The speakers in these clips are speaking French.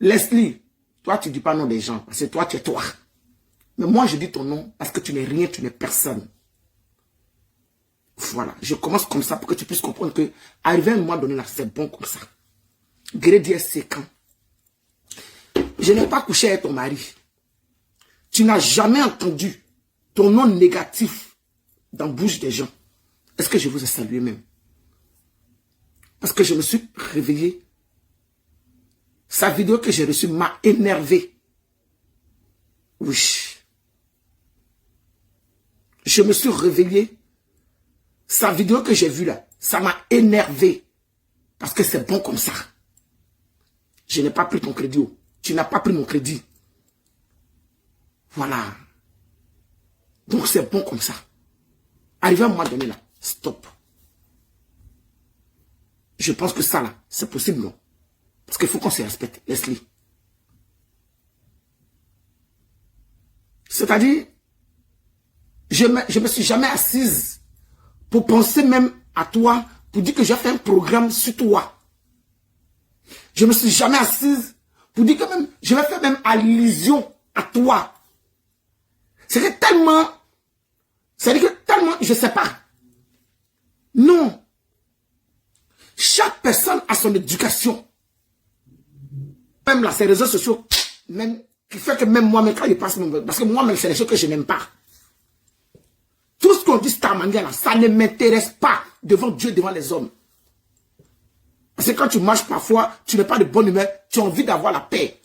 Leslie, toi, tu ne dis pas nom des gens, parce que toi, tu es toi. Mais moi, je dis ton nom parce que tu n'es rien, tu n'es personne. Voilà, je commence comme ça pour que tu puisses comprendre que, arrivé à un moment donné, là, c'est bon comme ça. Gré c'est quand. Je n'ai pas couché avec ton mari. Tu n'as jamais entendu ton nom négatif dans la bouche des gens. Est-ce que je vous ai salué même? Parce que je me suis réveillé. Sa vidéo que j'ai reçue m'a énervé. Oui. Je me suis réveillé. Sa vidéo que j'ai vue là, ça m'a énervé. Parce que c'est bon comme ça. Je n'ai pas pris ton crédit. Tu n'as pas pris mon crédit. Voilà. Donc c'est bon comme ça. Arrivé à un moment donné là, stop. Je pense que ça là, c'est possible, non? Parce qu'il faut qu'on se respecte, Leslie. C'est-à-dire, je me suis jamais assise pour penser même à toi, pour dire que j'ai fait un programme sur toi. Je me suis jamais assise pour dire que même, je vais faire même allusion à toi. C'est tellement, c'est-à-dire que tellement, je sais pas. Non. Chaque personne a son éducation. Même là, ces réseaux sociaux, même, qui fait que même moi, quand il passe, parce que moi-même, c'est des choses que je n'aime pas. Tout ce qu'on dit, Star Mania, là, ça ne m'intéresse pas devant Dieu, devant les hommes. Parce que quand tu marches parfois, tu n'es pas de bonne humeur, tu as envie d'avoir la paix.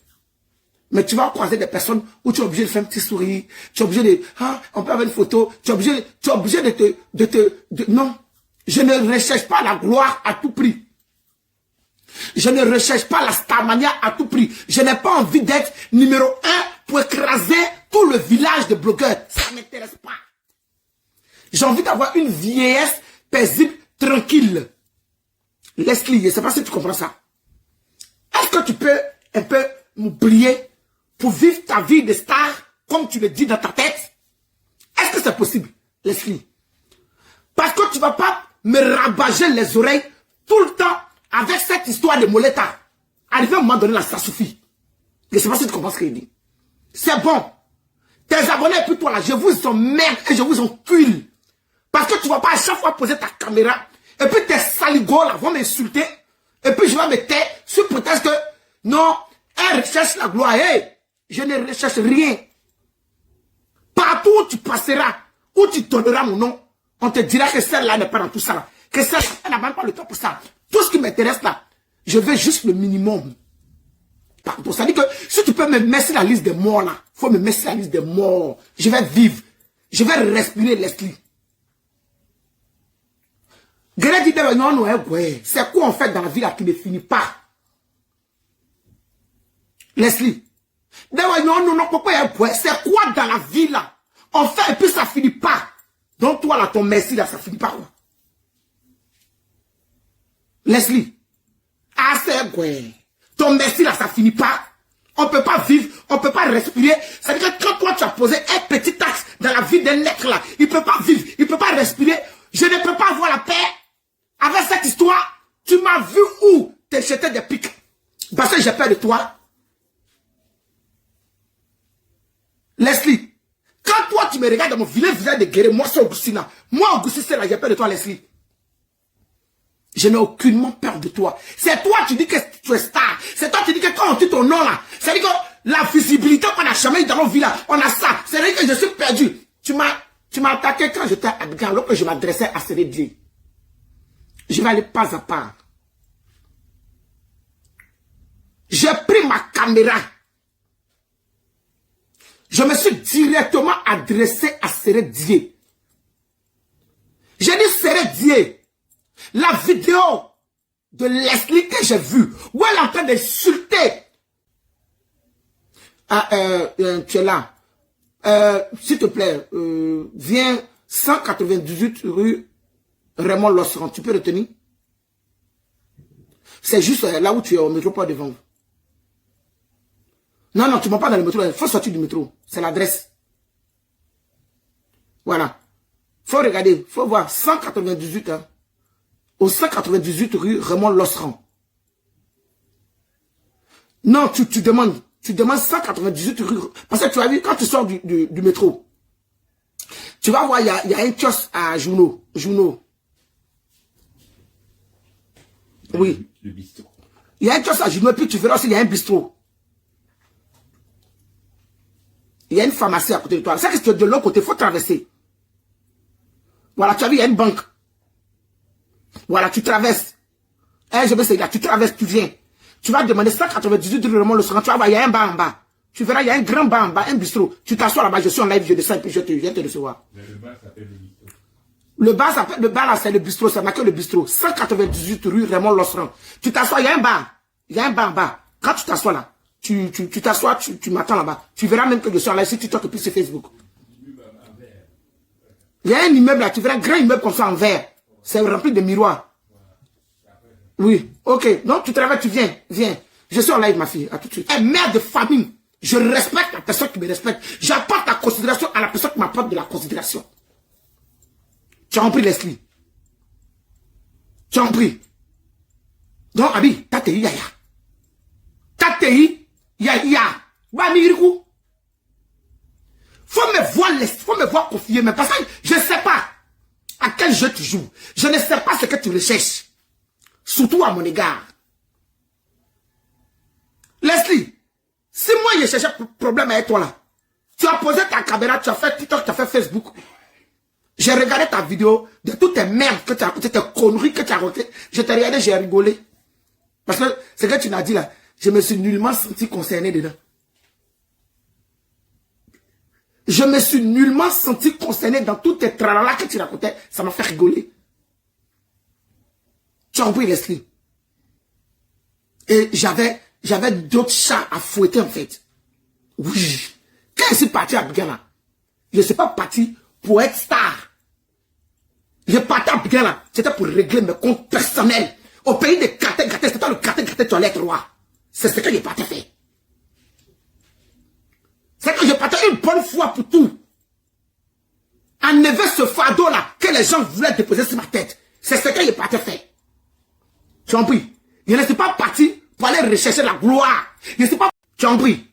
Mais tu vas croiser des personnes où tu es obligé de faire un petit sourire, tu es obligé de, ah, on peut avoir une photo, tu es obligé de non. Je ne recherche pas la gloire à tout prix. Je ne recherche pas la Starmania à tout prix. Je n'ai pas envie d'être numéro 1 pour écraser tout le village de blogueurs. Ça ne m'intéresse pas. J'ai envie d'avoir une vieillesse paisible, tranquille. Leslie, je ne sais pas si tu comprends ça. Est-ce que tu peux un peu m'oublier pour vivre ta vie de star comme tu le dis dans ta tête? Est-ce que c'est possible, Leslie? Parce que tu ne vas pas me rabager les oreilles tout le temps avec cette histoire de Moleta. Arrivé à un moment donné, là, ça suffit. Je ne sais pas si tu comprends ce qu'il dit. C'est bon. Tes abonnés et puis toi là, je vous emmerde et je vous encule. Parce que tu ne vas pas à chaque fois poser ta caméra et puis tes saligots là vont m'insulter et puis je vais me taire sous prétexte que non, elle recherche la gloire. Hey, je ne recherche rien. Partout où tu passeras, où tu donneras mon nom, on te dira que celle-là n'est pas dans tout ça là. Que celle-là n'a même pas le temps pour ça. Tout ce qui m'intéresse là, je veux juste le minimum. Pardon, ça dit que si tu peux me mettre sur la liste des morts là, il faut me mettre sur la liste des morts. Je vais vivre. Je vais respirer, Leslie. C'est quoi en fait dans la vie là qui ne finit pas? Leslie. C'est quoi dans la vie là? En fait, et puis ça finit pas. Donc toi là, ton merci là, ça finit pas quoi? Leslie. Ah, c'est quoi? Ton merci là, ça finit pas. On peut pas vivre, on peut pas respirer. Ça veut dire que quand toi tu as posé un petit axe dans la vie d'un être là, il peut pas vivre, il peut pas respirer. Je ne peux pas avoir la paix. Avec cette histoire, tu m'as vu où t'es jeté des pics. Parce que j'ai peur de toi. Leslie, quand toi tu me regardes dans mon vilain visage de guerrier, moi c'est Augustina. Moi Augustina, c'est là, j'ai peur de toi, Leslie. Je n'ai aucunement peur de toi. C'est toi qui dis que tu es star. C'est toi qui dis que quand on dit ton nom là, c'est-à-dire que la visibilité qu'on n'a jamais eu dans nos vies là, on a ça. C'est-à-dire que je suis perdu. Tu m'as attaqué quand j'étais à Abidjan, alors que je m'adressais à Sérédier. Je vais aller pas à pas. J'ai pris ma caméra. Je me suis directement adressé à Sérédier. J'ai dit Sérédier. La vidéo de Leslie que j'ai vue, où elle est en train d'insulter. Tu es là. S'il te plaît, viens 198 rue Raymond Losseran. Tu peux retenir? C'est juste là où tu es au métro, pas devant vous. Non, non, tu ne vas pas dans le métro. Il faut sortir du métro. C'est l'adresse. Voilà. Faut regarder. Faut voir. 198, hein. Au 198 rue Raymond Losseran. Non, tu demandes 198 rue. Parce que tu as vu, quand tu sors du métro, tu vas voir, il y a un kiosque à Juno. Oui. Le bistrot. Il y a un kiosque à Juno, et puis tu verras aussi, il y a un bistrot. Il y a une pharmacie à côté de toi. C'est que c'est de l'autre côté, il faut traverser. Voilà, tu as vu, il y a une banque. Voilà, tu traverses. Tu traverses, tu viens. Tu vas demander 198 rue Raymond Losran. Tu vas voir, il y a un bar en bas. Tu verras, il y a un grand bar en bas, un bistrot. Tu t'assois là-bas, je suis en live, je descends et puis je viens te recevoir. Mais le bar s'appelle le bistrot. Le bar là, c'est le bistrot, ça n'a que le bistrot. 198 rue Raymond Losran. Tu t'assois, il y a un bar. Il y a un bar en bas. Quand tu t'assois là, tu t'assois, tu m'attends là-bas. Tu verras même que je suis en live si tu toques plus sur Facebook. Il y a un immeuble là, tu verras un grand immeuble comme ça en verre. C'est rempli de miroirs. Oui, ok. Donc tu travailles, tu viens. Je suis en live, ma fille. À tout de suite. Un mère de famille. Je respecte la personne qui me respecte. J'apporte la considération à la personne qui m'apporte de la considération. Tu as compris, Leslie? Tu as compris? Donc, Abi, Tatei Yaya. Tatei Yaya. Bamirikou. Faut me voir confier, mais parce que je ne sais pas à quel jeu tu joues. Je ne sais pas ce que tu recherches. Surtout à mon égard. Leslie, si moi je cherchais problème avec toi là, tu as posé ta caméra, tu as fait TikTok, tu as fait Facebook. J'ai regardé ta vidéo de toutes tes merdes que tu as racontées, tes conneries que tu as racontées. Je t'ai regardé, j'ai rigolé. Parce que ce que tu m'as dit là, je me suis nullement senti concerné dedans. Je me suis nullement senti concerné dans toutes tes tralala que tu racontais. Ça m'a fait rigoler. Tu as compris, Leslie? Et j'avais d'autres chats à fouetter, en fait. Oui. Quand je suis parti à Abidjan, je ne suis pas parti pour être star. Je suis parti à Abidjan, c'était pour régler mes comptes personnels. Au pays de Kate, c'est toi le Kate, tu allais être roi. C'est ce que j'ai parti faire. C'est que je partais une bonne fois pour tout. Enlever ce fardeau-là que les gens voulaient déposer sur ma tête. C'est ce que j'ai parti faire. Tu as compris? Je ne suis pas parti pour aller rechercher la gloire. Je ne suis pas... Tu as compris?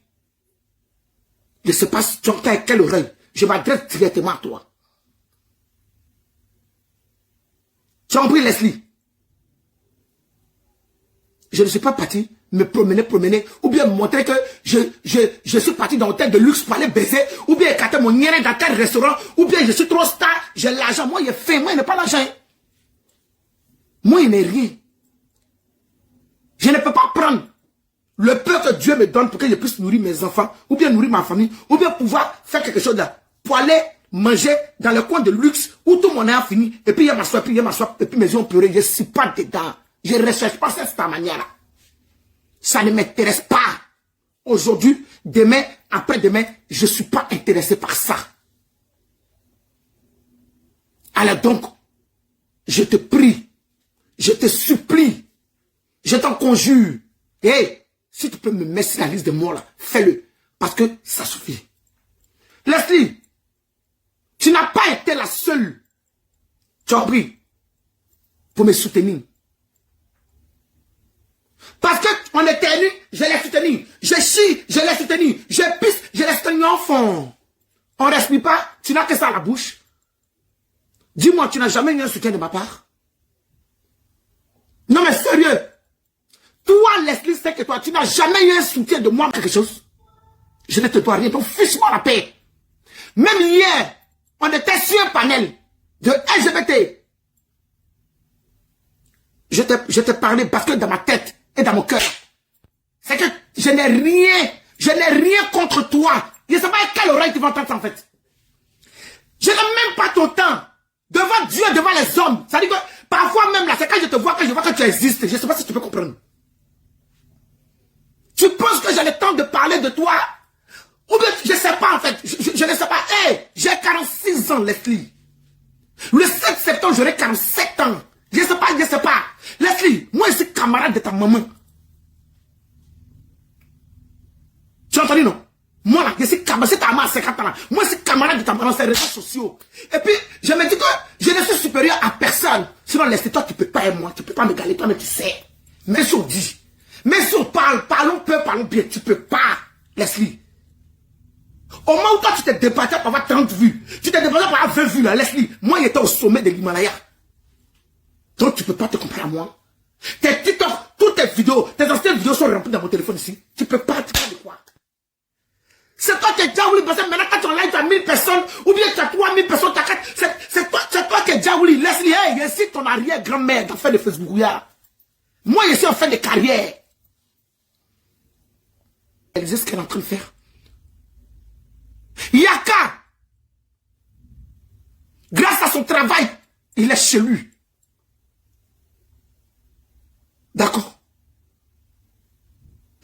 Je ne sais pas si tu entends avec quelle oreille. Je m'adresse directement à toi. Tu as compris, Leslie? Je ne suis pas parti me promener, ou bien montrer que je suis parti dans un hôtel de luxe pour aller baiser, ou bien écarter mon nien dans tel restaurant, ou bien je suis trop star, j'ai l'argent. Moi, il est fait, moi, il n'est pas l'argent. Moi, il n'est rien. Je ne peux pas prendre le peu que Dieu me donne pour que je puisse nourrir mes enfants, ou bien nourrir ma famille, ou bien pouvoir faire quelque chose là, pour aller manger dans le coin de luxe, où tout mon a fini, et puis il y a ma soif, et puis mes yeux ont pleuré, je ne suis pas dedans. Je ne recherche pas cette manière-là. Ça ne m'intéresse pas. Aujourd'hui, demain, après-demain, je ne suis pas intéressé par ça. Alors donc, je te prie, je te supplie, je t'en conjure. Hey, si tu peux me mettre sur la liste de morts là, fais-le. Parce que ça suffit. Leslie, tu n'as pas été la seule. Tu as compris? Pour me soutenir. Parce qu'on est unis, je l'ai soutenu. Je chie, je l'ai soutenu. Je pisse, je l'ai soutenu en fond. On ne respire pas, tu n'as que ça à la bouche. Dis-moi, tu n'as jamais eu un soutien de ma part? Non mais sérieux. Toi, Leslie, c'est que toi, tu n'as jamais eu un soutien de moi quelque chose. Je ne te dois rien, donc fiche-moi la paix. Même hier, on était sur un panel de LGBT. Je te parlais parce que dans ma tête et dans mon cœur, c'est que je n'ai rien contre toi. Je ne sais pas à quelle oreille tu vas entendre ça en fait. Je n'ai même pas ton temps devant Dieu, devant les hommes. Ça dit que parfois même là, c'est quand je te vois que tu existes. Je ne sais pas si tu peux comprendre. Tu penses que j'ai le temps de parler de toi? Ou bien je ne sais pas en fait. Je ne sais pas. Hey, j'ai 46 ans, Leslie. Le 7 septembre, j'aurai 47 ans. Je ne sais pas. Leslie, moi je suis camarade de ta maman. Tu as entendu, non? Moi là, je suis camarade, c'est ta maman à 50 ans là. Moi je suis camarade de ta maman, c'est les réseaux sociaux. Et puis, je me dis que je ne suis supérieur à personne. Sinon, Leslie, toi tu ne peux pas être moi, tu ne peux pas me galer, toi mais tu sais. Mais je dis. Mais si on parle, parlons peu, parlons bien. Tu peux pas, Leslie. Au moment où toi, tu t'es débattu pour avoir 30 vues, tu t'es débattu pour avoir 20 vues, là, Leslie. Moi, j'étais au sommet de l'Himalaya. Donc, tu peux pas te comparer à moi. Tes TikTok, toutes tes vidéos, tes anciennes vidéos sont remplies dans mon téléphone ici. Tu peux pas, tu parles de quoi? C'est toi qui es Djaouli, parce que maintenant, quand tu en live, tu as 1000 personnes, ou bien tu as 3000 personnes, c'est toi qui es Djaouli. Leslie, hey, ici, ton arrière-grand-mère dans fait de Facebook, moi, je suis en fin de carrière. Elle sait ce qu'elle est en train de faire. Yaka, grâce à son travail, il est chez lui. D'accord.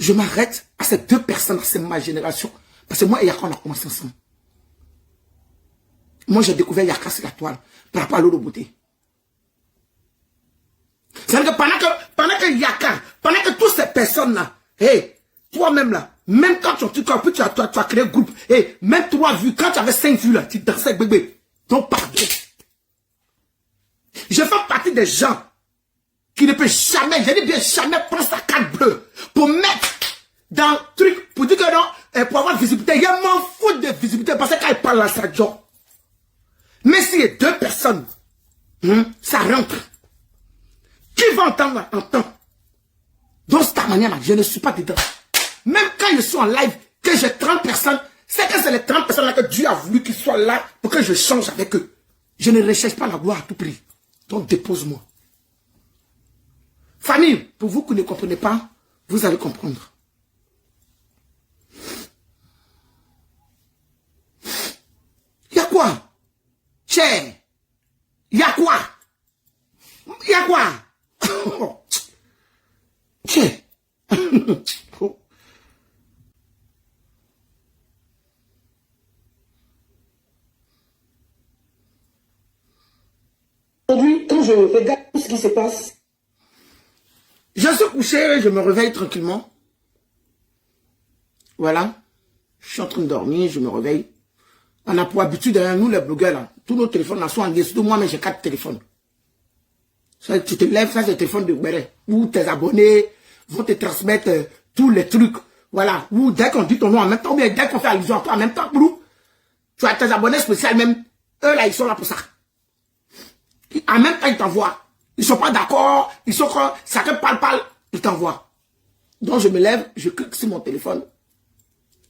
Je m'arrête à ces deux personnes, c'est ma génération. Parce que moi et Yaka, on a commencé ensemble. Moi, j'ai découvert Yaka sur la toile par rapport à l'eau de beauté. C'est-à-dire que pendant que Yaka, pendant que toutes ces personnes-là, hey, toi-même là, même quand tu as créé un groupe, hey, même 3 vues, quand tu avais 5 vues là, tu dansais avec bébé. Donc, pardon. Je fais partie des gens qui ne peut jamais, je dis bien jamais prendre sa carte bleue pour mettre dans le truc, pour dire que non, pour avoir visibilité. Je m'en fous de visibilité parce que quand il parle à sa job. Mais s'il y a 2 personnes, ça rentre. Qui va entendre, entend. Donc, c'est ta manière là, je ne suis pas dedans. Même quand je suis en live, que j'ai 30 personnes, c'est que c'est les 30 personnes là que Dieu a voulu qu'ils soient là pour que je change avec eux. Je ne recherche pas la gloire à tout prix. Donc, dépose-moi. Famille, pour vous qui ne comprenez pas, vous allez comprendre. Il y a quoi? Cher. Il y a quoi? Il y a quoi? Cher. Aujourd'hui, quand je regarde tout ce qui se passe, je suis couché, je me réveille tranquillement. Voilà. Je suis en train de dormir, je me réveille. On a pour habitude, nous les blogueurs, là, tous nos téléphones là, sont en dessous de moi, mais j'ai 4 téléphones. Ça, tu te lèves, ça c'est le téléphone de Béret, où tes abonnés vont te transmettre tous les trucs. Voilà. Ou dès qu'on dit ton nom en même temps, ou bien dès qu'on fait allusion à toi en même temps, tu as tes abonnés spéciaux même. Eux là, ils sont là pour ça. En même temps, ils t'envoient. Ils sont pas d'accord. Ils sont comme, chacun parle, ils t'envoient. Donc, je me lève, je clique sur mon téléphone.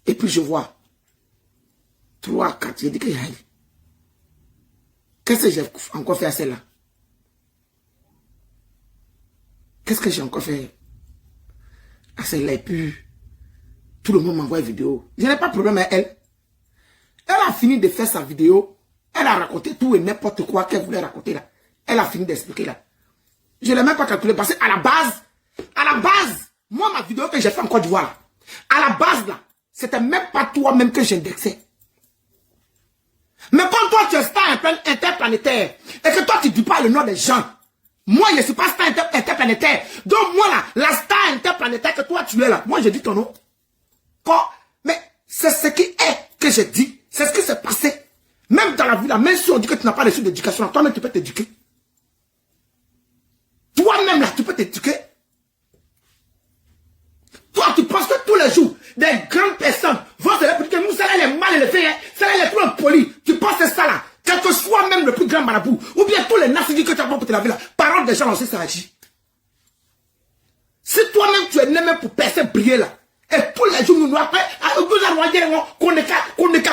Et puis, je vois 3, 4. J'ai dit que qu'est-ce que j'ai encore fait à celle-là? Qu'est-ce que j'ai encore fait à celle-là? Et puis, tout le monde m'envoie une vidéo. Je n'ai pas de problème avec elle. Elle a fini de faire sa vidéo. Elle a raconté tout et n'importe quoi qu'elle voulait raconter là. Elle a fini d'expliquer là. Je ne l'ai même pas calculé parce qu'à la base, moi, ma vidéo que j'ai fait en Côte d'Ivoire, à la base là, c'était même pas toi-même que j'indexais. Mais quand toi, tu es star interplanétaire et que toi, tu ne dis pas le nom des gens, moi, je ne suis pas star interplanétaire. Donc, moi là, la star interplanétaire que toi, tu es là, moi, je dis ton nom. Quoi? Mais c'est ce qui est que j'ai dit. C'est ce qui s'est passé. Même dans la vie là, même si on dit que tu n'as pas reçu d'éducation, toi-même, tu peux t'éduquer. Toi-même là, tu peux t'éduquer. Toi, tu penses que tous les jours, des grandes personnes vont se dire que nous, ça là, elle est mal élevée, hein, ça là, elle est trop impolie. Tu penses que ça là, quel que soit même le plus grand marabout, ou bien tous les nassidis que tu as pour te laver là, parole des gens aussi, ça agit. Si toi-même, tu es né même pour percer, briller là, et tous les jours, nous après,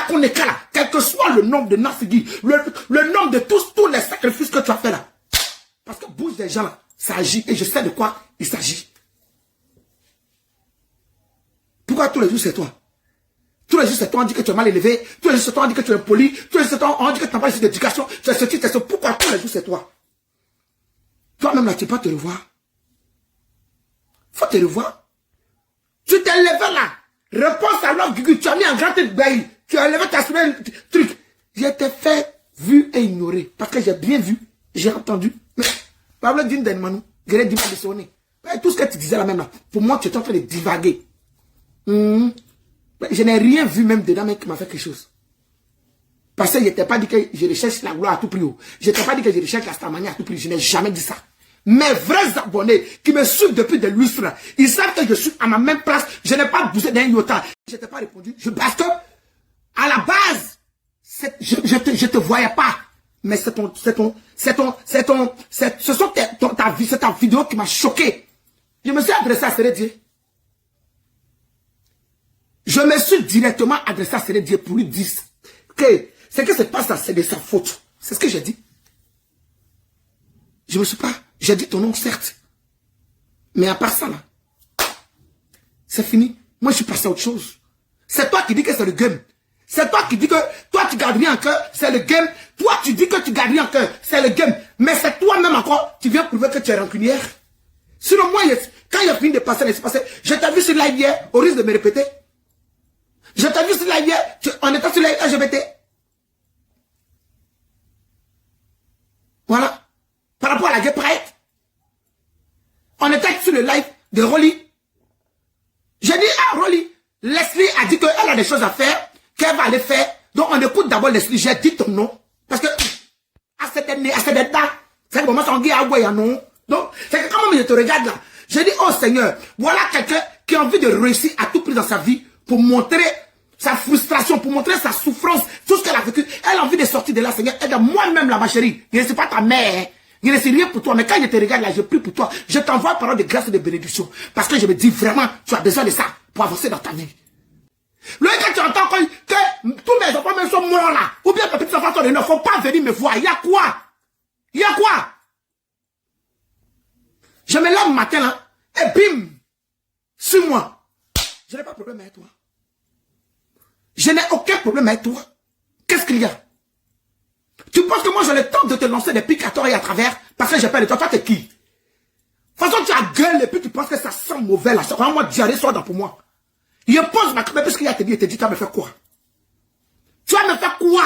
qu'on est là, quel que soit le nombre de nassidis, le nombre de tous les sacrifices que tu as fait là. Parce que bouge des gens là, ça agit, et je sais de quoi il s'agit. Pourquoi tous les jours c'est toi? Tous les jours c'est toi, on dit que tu es mal élevé. Tous les jours c'est toi, on dit que tu es impoli. Tous les jours c'est toi, on dit que tu n'as pas reçu d'éducation. C'est ce qui, c'est ce. Pourquoi tous les jours c'est toi? Toi-même là, tu peux pas te revoir. Faut te revoir. Tu t'es levé là. Réponse à l'homme, tu as mis un grand truc. Tu as levé ta semaine, truc. J'ai été fait, vu et ignoré. Parce que j'ai bien vu, j'ai entendu. Mais, Pablo dit d'un manou, j'ai dit de sonner. Tout ce que tu disais là même là, pour moi, tu es en train de divaguer. Je n'ai rien vu même dedans, mais qui m'a fait quelque chose. Parce que je n'étais pas dit que je recherche la gloire à tout prix. Je n'étais pas dit que je recherche la starmanie à tout prix. Je n'ai jamais dit ça. Mes vrais abonnés qui me suivent depuis des lustres, ils savent que je suis à ma même place. Je n'ai pas bougé d'un iota. Je t'ai pas répondu. Parce que, à la base, je te voyais pas. Mais c'est ta vidéo qui m'a choqué. Je me suis adressé à Sérédier. Je me suis directement adressé à Sérédier pour lui dire que ce qui se passe là, c'est de sa faute. C'est ce que j'ai dit. Je me suis pas... J'ai dit ton nom, certes. Mais à part ça, là, c'est fini. Moi, je suis passé à autre chose. C'est toi qui dis que c'est le game. C'est toi qui dis que toi, tu gardes rien en cœur, c'est le game. Toi, tu dis que tu gardes rien en cœur, c'est le game. Mais c'est toi-même encore, tu viens prouver que tu es rancunière. Sinon, moi, quand il a fini de passer, il s'est passé. Je t'ai vu sur live hier, au risque de me répéter. Je t'ai vu sur live hier, on était sur live LGBT. Voilà. Par rapport à la Gay Pride. On était sur le live de Rolly. J'ai dit à Rolly, Leslie a dit qu'elle a des choses à faire, qu'elle va aller faire. Donc on écoute d'abord Leslie, j'ai dit ton nom. Parce que, à cette état, c'est le moment où on dit, ah ouais, non. Donc, c'est que quand même je te regarde là, j'ai dit, oh Seigneur, voilà quelqu'un qui a envie de réussir à tout prix dans sa vie pour montrer sa frustration, pour montrer sa souffrance, tout ce qu'elle a vécu. Elle a envie de sortir de là, Seigneur. Elle a moi-même là, ma chérie. Je ne suis pas ta mère. Je ne sais rien pour toi, mais quand je te regarde là, je prie pour toi. Je t'envoie parole de grâce et de bénédiction. Parce que je me dis vraiment, tu as besoin de ça pour avancer dans ta vie. Le quand tu entends que tous mes enfants même sont morts là, ou bien mes petits enfants sont, ils ne faut pas venir me voir. Il y a quoi? Il y a quoi? Je me lève le matin là, et bim, sur moi. Je n'ai pas de problème avec toi. Je n'ai aucun problème avec toi. Qu'est-ce qu'il y a? Tu penses que moi j'ai le temps de te lancer des pics à tort et à travers parce que j'ai peur de toi? Toi t'es qui? De toute façon tu as gueule et puis tu penses que ça sent mauvais là. C'est vraiment moi diarrhée soit dans pour moi. Je pose ma caméra puisqu'il a te dit, tu vas me faire quoi? Tu vas me faire quoi?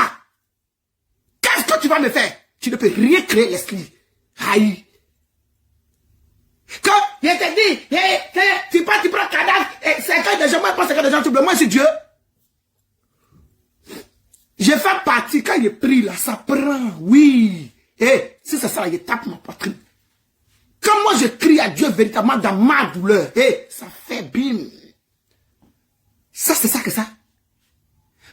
Qu'est-ce que tu vas me faire? Tu ne peux rien créer, Leslie. Aïe. Quand je te dis, tu prends cadavre, et 50 des gens, moi je pense que des gens, tu moi c'est Dieu. Je fais partie, quand il prie là, ça prend, oui. Et si c'est ça, il tape ma poitrine. Quand moi je crie à Dieu véritablement dans ma douleur, ça fait bim. Ça, c'est ça que ça.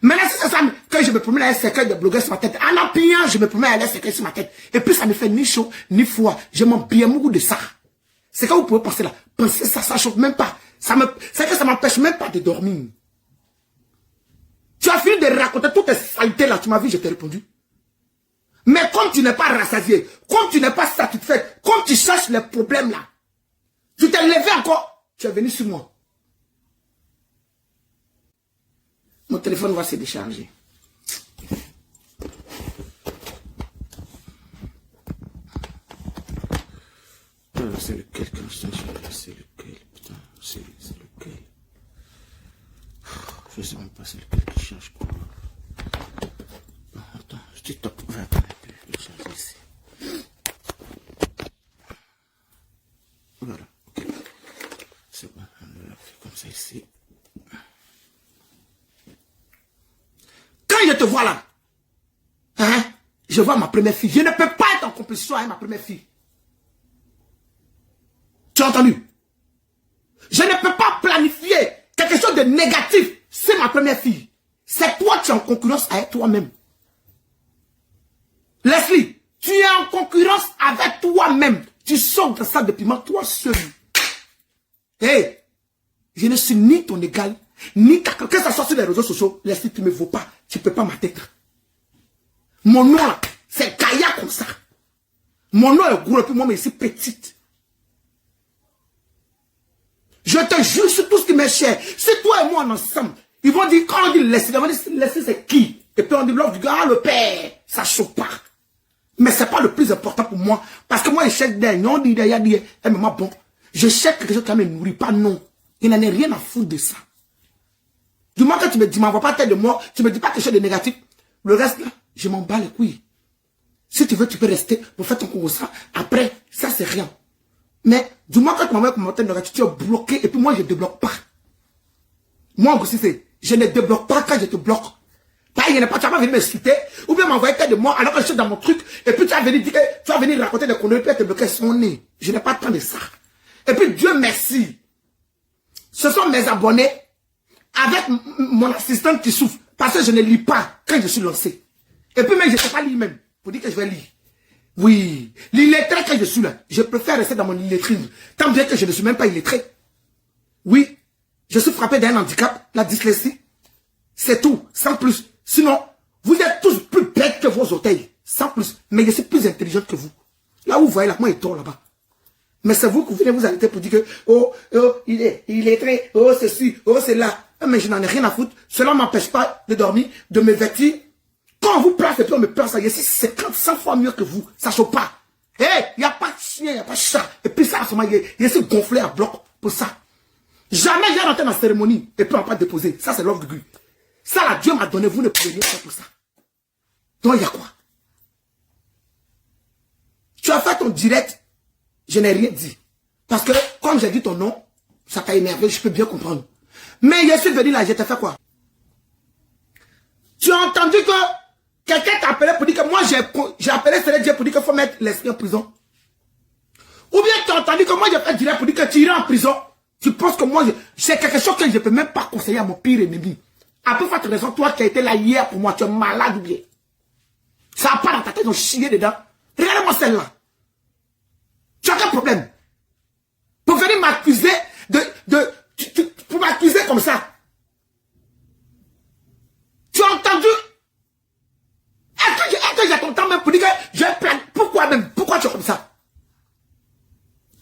Maintenant, si c'est ça, quand je me promène à un cercueil de blogueurs sur ma tête, en appuyant, je me promène à un cercueil sur ma tête. Et puis ça me fait ni chaud, ni froid. Je m'en bien beaucoup de ça. C'est quand vous pouvez penser là. Penser ça, ça chauffe même pas. C'est que ça m'empêche même pas de dormir. Tu as fini de raconter toutes tes saletés là, tu m'as vu, je t'ai répondu. Mais comme tu n'es pas rassasié, comme tu n'es pas satisfait, comme tu cherches les problèmes là, tu t'es levé encore, tu es venu sur moi. Mon téléphone va se décharger. C'est lequel comme ça? C'est lequel? Putain, c'est lequel? Je ne sais même pas c'est lequel qui change quoi. Bon, attends, je te top. Attends, je vais changer ici. Voilà, ok. C'est bon, on l'a fait comme ça ici. Quand je te vois là, hein, je vois ma première fille. Je ne peux pas être en compétition avec ma première fille. Tu as entendu? Je ne peux pas planifier quelque chose de négatif. C'est ma première fille. C'est toi qui es en concurrence avec toi-même. Leslie, tu es en concurrence avec toi-même. Tu sors de ça depuis moi, toi seul. Hé, je ne suis ni ton égal, ni quelqu'un. Que ça soit sur les réseaux sociaux, Leslie, tu ne me vaux pas. Tu ne peux pas m'atteindre. Mon nom là, c'est Kaya comme ça. Mon nom est gros et puis moi, mais c'est petite. Je te jure sur tout ce qui m'est cher. C'est toi et moi ensemble. Ils vont dire, quand on dit Leslie, ils vont dire Leslie c'est qui? Et puis on dit l'autre du gars, le père. Ça chauffe pas. Mais c'est pas le plus important pour moi. Parce que moi, je cherche des non, dit, elle me bon. Je cherche quelque chose qui ne me nourrit pas, non. Il n'en est rien à foutre de ça. Du moment que tu me dis, m'envoie pas tête de moi, tu me dis pas quelque chose de négatif. Le reste là, je m'en bats les couilles. Si tu veux, tu peux rester pour faire ton cours ça. Après, ça c'est rien. Mais du moment que tu m'envoies un commentaire négatif, tu es bloqué et puis moi je ne débloque pas. Moi aussi c'est, je ne débloque pas quand je te bloque. Tu n'as pas venir me citer, ou bien m'envoyer tête de moi alors que je suis dans mon truc, et puis tu vas venir dire que tu vas venir raconter des conneries, puis te bloquer son nez. Je n'ai pas le temps de ça. Et puis Dieu merci. Ce sont mes abonnés avec mon assistante qui souffre. Parce que je ne lis pas quand je suis lancé. Et puis même je ne sais pas lire même. Pour dire que je vais lire. Oui. L'illettré quand je suis là. Je préfère rester dans mon illetrisme. Tant bien que je ne suis même pas illettré. Oui. Je suis frappé d'un handicap, la dyslexie. C'est tout. Sans plus. Sinon, vous êtes tous plus bêtes que vos orteils. Sans plus. Mais je suis plus intelligente que vous. Là où vous voyez là, moi il dort là-bas. Mais c'est vous qui venez vous arrêter pour dire que, oh, il est très, oh, ceci, oh, c'est là. Mais je n'en ai rien à foutre. Cela ne m'empêche pas de dormir, de me vêtir. Quand on vous place et puis on me place, il y a 50, 100 fois mieux que vous. Ça ne chauffe pas. Eh, il n'y a pas de chien, il n'y a pas de chat. Et puis ça, il est gonflé à bloc pour ça. Jamais j'ai rentré dans la cérémonie et puis on n'a pas déposé. Ça, c'est l'ordre de Dieu. Ça, là, Dieu m'a donné, vous ne pouvez rien faire pour ça. Donc, il y a quoi? Tu as fait ton direct. Je n'ai rien dit. Parce que, comme j'ai dit ton nom, ça t'a énervé, je peux bien comprendre. Mais je suis venu là, je t'ai fait quoi? Tu as entendu que quelqu'un t'a appelé pour dire que moi j'ai appelé Dieu pour dire qu'il faut mettre l'esprit en prison? Ou bien tu as entendu que moi j'ai fait direct pour dire que tu iras en prison? Tu penses que moi, c'est quelque chose que je ne peux même pas conseiller à mon pire ennemi. À peu près raison, toi qui as été là hier pour moi, tu es malade ou bien? Ça n'a pas dans ta tête, ils ont chié dedans. Regarde-moi celle-là. Tu as quel problème? Pour venir m'accuser pour m'accuser comme ça. Tu as entendu? Est-ce que j'ai ton temps même pour dire que je plains? Pourquoi même? Pourquoi tu es comme ça?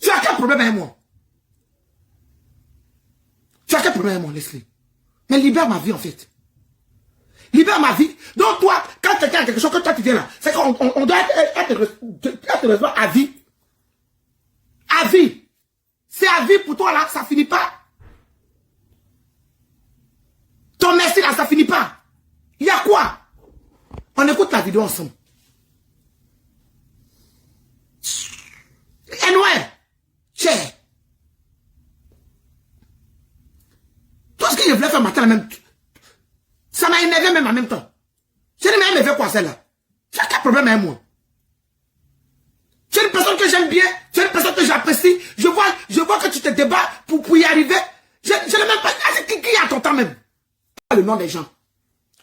Tu as quel problème avec moi? Tu as quel problème avec moi, Leslie? Mais libère ma vie en fait. Libère ma vie. Donc toi, quand quelqu'un a quelque chose, que toi tu viens là, c'est qu'on doit être à vie. À vie. C'est à vie pour toi là, ça finit pas. Ton merci là, ça finit pas. Il y a quoi? On écoute la vidéo ensemble. Et ouais, cher. Tout ce que je voulais faire matin, même, ça m'a énervé même en même temps. Je ne m'ai énervé quoi celle-là? Tu as quel problème avec moi? Tu es une personne que j'aime bien, tu es une personne que j'apprécie. Je vois que tu te débats pour y arriver. Je n'ai même pas... Qui a ton temps même? Le nom des gens.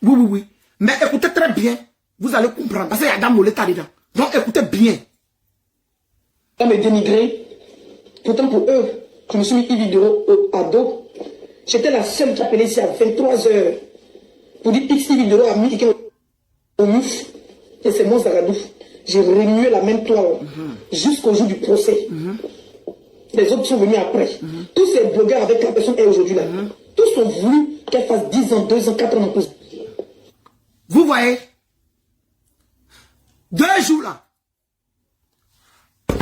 Oui. Mais écoutez très bien. Vous allez comprendre. Parce qu'il y a Dame Moleta dedans. Donc écoutez bien. Ça me dénigrer. Pourtant pour eux, je me suis mis une vidéo à dos. J'étais la seule qui appelait ici à 23 heures. Pour dire X vidéo à mis au mouf. Et c'est mon Zaradouf. J'ai remué la même toile jusqu'au jour du procès. Les autres sont venus après. Tous ces blogueurs avec la personne est aujourd'hui là. Tous ont voulu qu'elle fasse 10 ans, 2 ans, 4 ans en plus. Vous voyez, 2 jours là,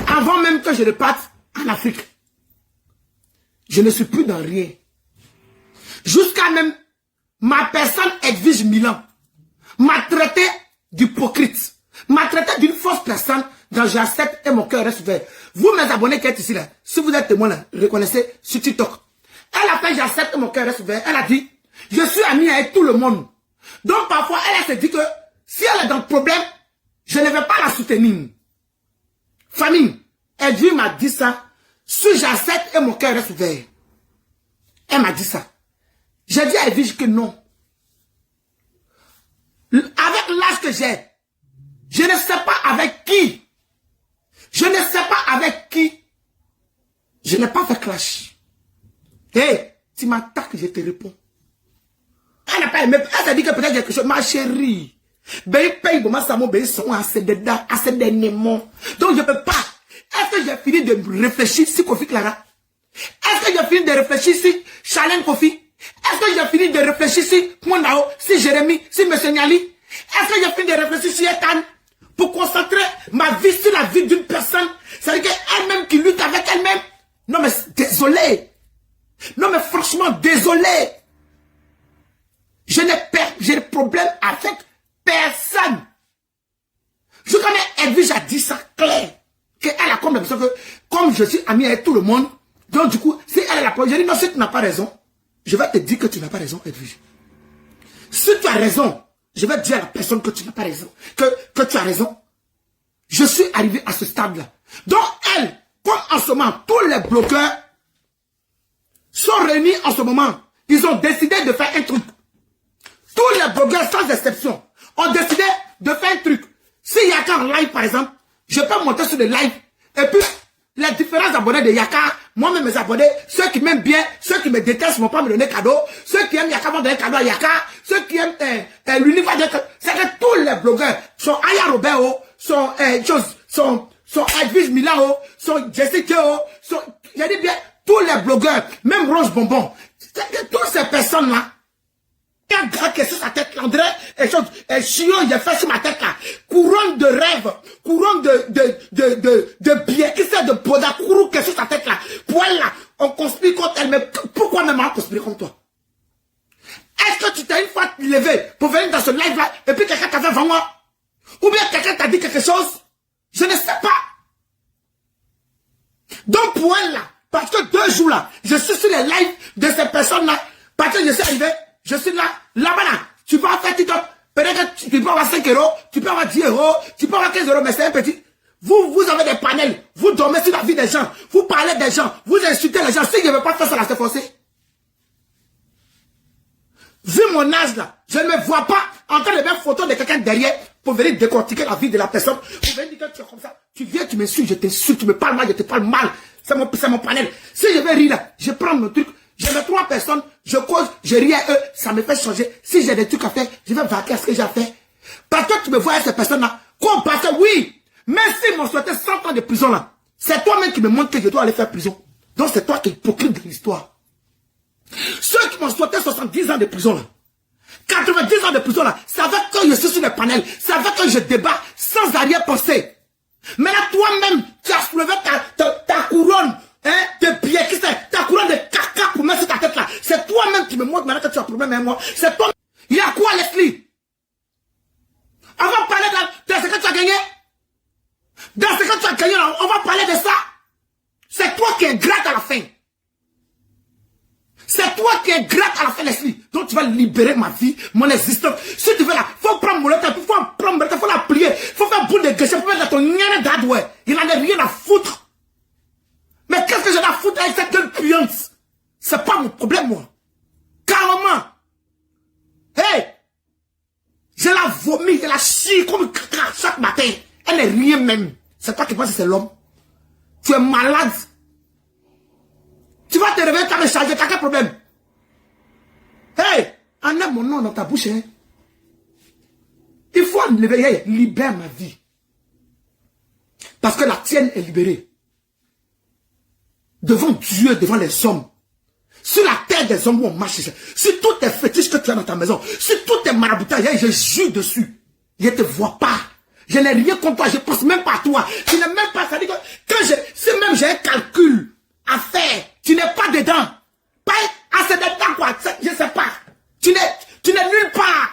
avant même que je ne parte en Afrique, je ne suis plus dans rien. Jusqu'à même ma personne Edwige Milan m'a traité d'hypocrite. M'a traité d'une fausse personne dont j'accepte et mon cœur reste ouvert. Vous, mes abonnés qui êtes ici, là, si vous êtes témoin, là, reconnaissez sur TikTok. Elle a fait j'accepte et mon cœur reste ouvert. Elle a dit, je suis amie avec tout le monde. Donc parfois, elle s'est dit que si elle est dans le problème, je ne vais pas la soutenir. Famille, Edwige m'a dit ça. Si j'accepte et mon cœur reste ouvert. Elle m'a dit ça. J'ai dit à Edwige que non. Avec l'âge que j'ai, je ne sais pas avec qui. Je ne sais pas avec qui. Je n'ai pas fait clash. Hé, tu m'attaques, je te réponds. Elle n'a pas aimé. Elle s'est dit que peut-être quelque chose. Ma chérie. Ben, paye pour moi, ça m'a ben, son assez d'énervement. Donc, je ne peux pas. Est-ce que j'ai fini de réfléchir si Kofi Clara? Est-ce que j'ai fini de réfléchir si Chalen Kofi? Est-ce que j'ai fini de réfléchir si Mwandao, si Jérémy, si M. Niali? Est-ce que j'ai fini de réfléchir si Ethan? Pour concentrer ma vie sur la vie d'une personne. C'est-à-dire qu'elle-même qui lutte avec elle-même. Non mais désolé. Non mais franchement désolé. Je n'ai problème avec personne. Je connais Edwige a dit ça clair. Qu'elle a comme l'impression que comme je suis ami avec tout le monde. Donc du coup, si elle a la preuve, je dis non, si tu n'as pas raison, je vais te dire que tu n'as pas raison Edwige. Si tu as raison, je vais dire à la personne que tu n'as pas raison, que tu as raison. Je suis arrivé à ce stade-là. Donc elle, comme en ce moment, tous les bloqueurs sont réunis en ce moment. Ils ont décidé de faire un truc. Tous les blogueurs, sans exception, ont décidé de faire un truc. Si Yaka en live, par exemple, je peux monter sur le live. Et puis, les différents abonnés de Yaka, moi-même mes abonnés, ceux qui m'aiment bien, ceux qui me détestent ne vont pas me donner cadeau. Ceux qui aiment Yaka vont donner cadeau à Yaka. Ceux qui aiment l'univers, c'est que tous les blogueurs sont Aya Robert, sont Edwige Milao, sont Jessica, j'ai dit bien, tous les blogueurs, même Rose Bonbon, toutes ces personnes-là, il y a un grand qui est sur sa tête, André, et Chion, il a fait sur ma tête là. Couronne de rêve, couronne de billets, qui c'est de Bodakourou qui est sur sa tête là. Pour elle là, on conspire contre elle, mais pourquoi même on conspire contre toi? Est-ce que tu t'es une fois levé pour venir dans ce live là, et puis quelqu'un t'a fait vraiment? Ou bien quelqu'un t'a dit quelque chose? Je ne sais pas. Donc pour elle là, parce que 2 jours là, je suis sur les lives de ces personnes là, parce que je suis arrivé, je suis là, là-bas là, tu vas faire TikTok, peut-être que tu peux avoir 5 euros, tu peux avoir 10 euros, tu peux avoir 15 euros, mais c'est un petit. Vous avez des panels, vous dormez sur la vie des gens, vous parlez des gens, vous insultez les gens. Si je ne veux pas faire ça là, c'est forcé. Vu mon âge là, je ne me vois pas en train de mettre photo de quelqu'un derrière pour venir décortiquer la vie de la personne. Pour venir dire que tu es comme ça. Tu viens, tu m'insultes, je t'insulte, tu me parles mal, je te parle mal. C'est mon panel. Si je vais rire là, je prends mon truc. J'ai mes 3 personnes, je cause, je ris à eux, ça me fait changer. Si j'ai des trucs à faire, je vais vaquer à ce que j'ai à faire. Parce que tu me vois à ces personnes-là, comme parce que oui, même s'ils m'ont souhaité 100 ans de prison là, c'est toi-même qui me montre que je dois aller faire prison. Donc c'est toi qui es hypocrite de l'histoire. Ceux qui m'ont souhaité 70 ans de prison là, 90 ans de prison là, c'est avec que je suis sur les panels, c'est avec que je débat sans arrière-pensée. Mais là, toi-même, tu as soulevé ta couronne, hein, de billets, qui c'est, ta couronne de caca pour mettre sur ta tête là. C'est toi-même qui me montre maintenant que tu as un problème avec moi. C'est toi. Il y a quoi, Leslie? On va parler de ce que tu as gagné. Dans ce que tu as gagné, là, on va parler de ça. C'est toi qui es gratte à la fin. C'est toi qui es gratte à la fin, Leslie. Donc tu vas libérer ma vie, mon existence. Si tu veux là, faut prendre mon temps, faut la plier, faut faire boule de guéchette, faut mettre ton nien d'adoué. Il n'en a rien à foutre. Mais qu'est-ce que j'ai à foutre avec cette gueule puante? C'est pas mon problème, moi. Carrément. Hey! Je la vomis, je la chie comme caca chaque matin. Elle n'est rien même. C'est toi qui penses que c'est l'homme. Tu es malade. Tu vas te réveiller, tu vas me charger, t'as quel problème? Hey! Enlève mon nom dans ta bouche, hein. Il faut enlever, hey, libère ma vie. Parce que la tienne est libérée. Devant Dieu, devant les hommes. Sur la terre des hommes où on marche, sur tous tes fétiches que tu as dans ta maison, sur tous tes maraboutages, je jure dessus. Je ne te vois pas. Je n'ai rien contre toi, je ne pense même pas à toi. Tu n'es même pas, ça dit que si même j'ai un calcul à faire, tu n'es pas dedans. Pas assez dedans, quoi. Je ne sais pas. Tu n'es nulle part.